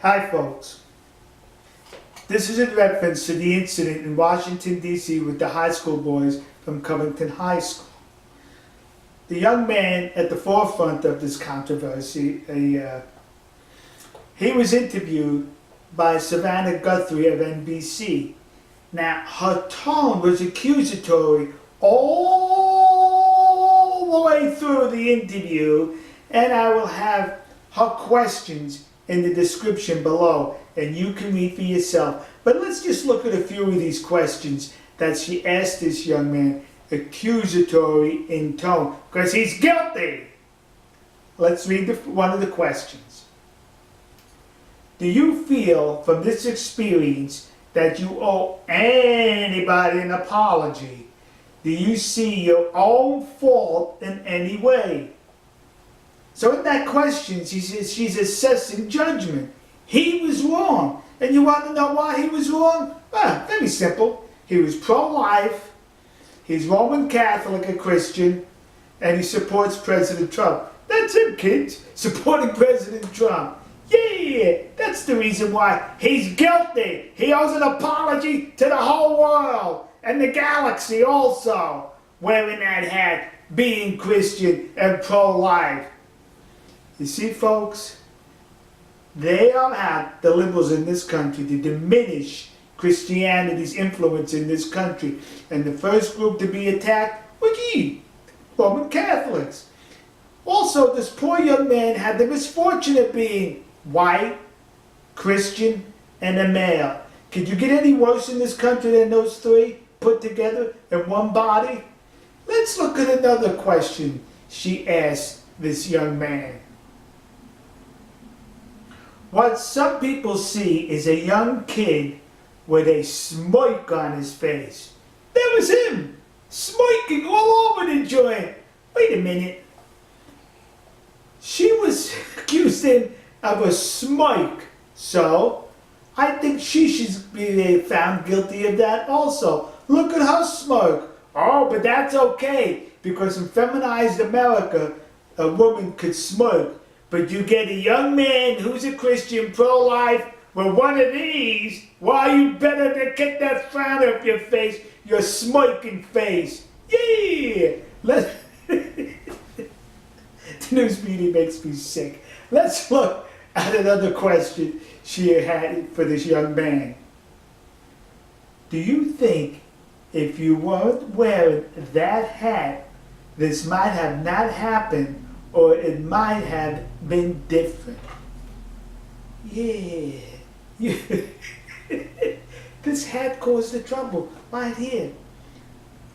Hi folks, this is in reference to the incident in Washington, D.C. with the high school boys from Covington High School. The young man at the forefront of this controversy, he was interviewed by Savannah Guthrie of NBC. Now, her tone was accusatory all the way through the interview, and I will have her questions in the description below, and you can read for yourself. But let's just look at a few of these questions that she asked this young man, accusatory in tone, because he's guilty. Let's read one of the questions. Do you feel from this experience that you owe anybody an apology? Do you see your own fault in any way? So in that question, she says she's assessing judgment. He was wrong. And you want to know why he was wrong? Well, very simple. He was pro-life, he's Roman Catholic, a Christian, and he supports President Trump. That's it, kids. Supporting President Trump. Yeah, that's the reason why he's guilty. He owes an apology to the whole world and the galaxy also, wearing that hat, being Christian and pro-life. You see, folks, they are out, the liberals in this country, to diminish Christianity's influence in this country. And the first group to be attacked were Roman Catholics. Also, this poor young man had the misfortune of being white, Christian, and a male. Could you get any worse in this country than those three put together in one body? Let's look at another question she asked this young man. What some people see is a young kid with a smirk on his face. That was him, smirking all over the joint. Wait a minute. She was accused him of a smirk, so I think she should be found guilty of that also. Look at her smirk. Oh, but that's okay, because in feminized America, a woman could smirk. But you get a young man who's a Christian, pro-life, with one of these, why you better to get that frown off your face, your smirking face. Yeah! The news media makes me sick. Let's look at another question she had for this young man. Do you think if you weren't wearing that hat, this might have not happened, or it might have been different? Yeah. This hat caused the trouble right here.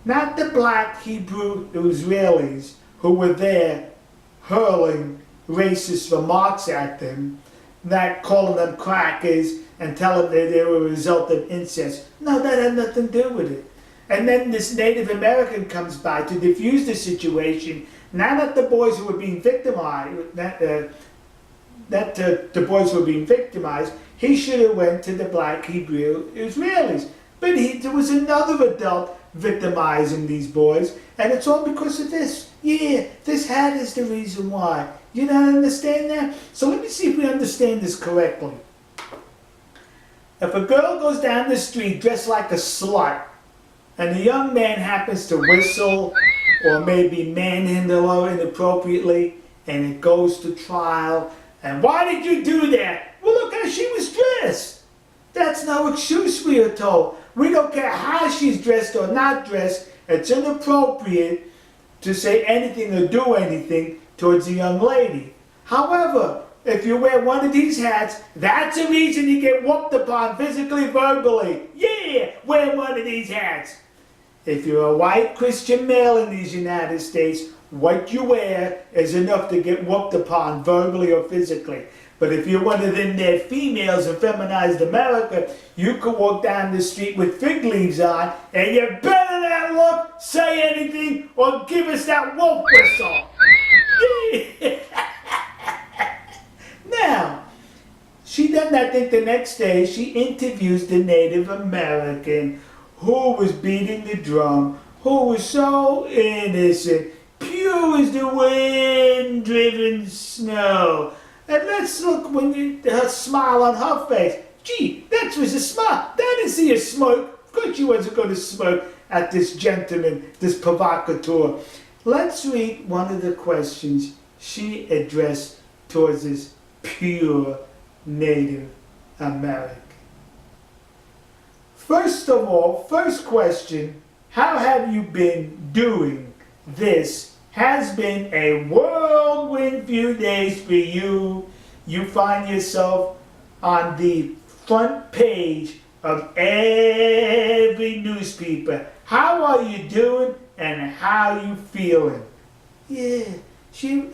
Not the Black Hebrew Israelites who were there hurling racist remarks at them, not calling them crackers and telling them they were a result of incest. No, that had nothing to do with it. And then this Native American comes by to defuse the situation. Now that the boys who were being victimized, the boys who were being victimized, he should have went to the Black Hebrew Israelis. But there was another adult victimizing these boys, and it's all because of this. Yeah, this hat is the reason why. You don't understand that? So let me see if we understand this correctly. If a girl goes down the street dressed like a slut, and a young man happens to whistle or maybe manhandle her inappropriately, and it goes to trial, and why did you do that? Well, look how she was dressed. That's no excuse, we are told. We don't care how she's dressed or not dressed. It's inappropriate to say anything or do anything towards a young lady. However, if you wear one of these hats, that's a reason you get whooped upon physically, verbally. Yeah, wear one of these hats. If you're a white Christian male in these United States, what you wear is enough to get whooped upon verbally or physically. But if you're one of them there females in feminized America, you could walk down the street with fig leaves on, and you better not look, say anything, or give us that wolf whistle. Now, she then, I think the next day, she interviews the Native American who was beating the drum, who was so innocent, pure as the wind-driven snow. And let's look her smile on her face. Gee, that was a smile. That is a smoke. Of course she wasn't going to smoke at this gentleman, this provocateur. Let's read one of the questions she addressed towards this pure Native American. First of all, first question, how have you been doing? This has been a whirlwind few days for you. You find yourself on the front page of every newspaper. How are you doing and how are you feeling? Yeah, she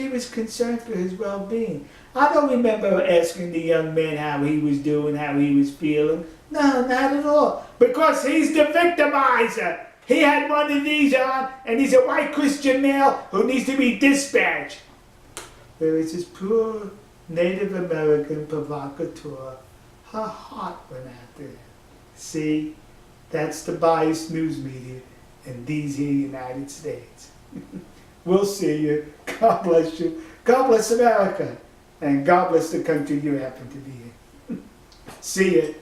was concerned for his well-being. I don't remember asking the young man how he was doing, how he was feeling. No, not at all. Because he's the victimizer. He had one of these on, and he's a white Christian male who needs to be dispatched. Whereas this poor Native American provocateur, her heart went out there. See, that's the biased news media in these here United States. We'll see you. God bless you. God bless America. And God bless the country you happen to be in. See you.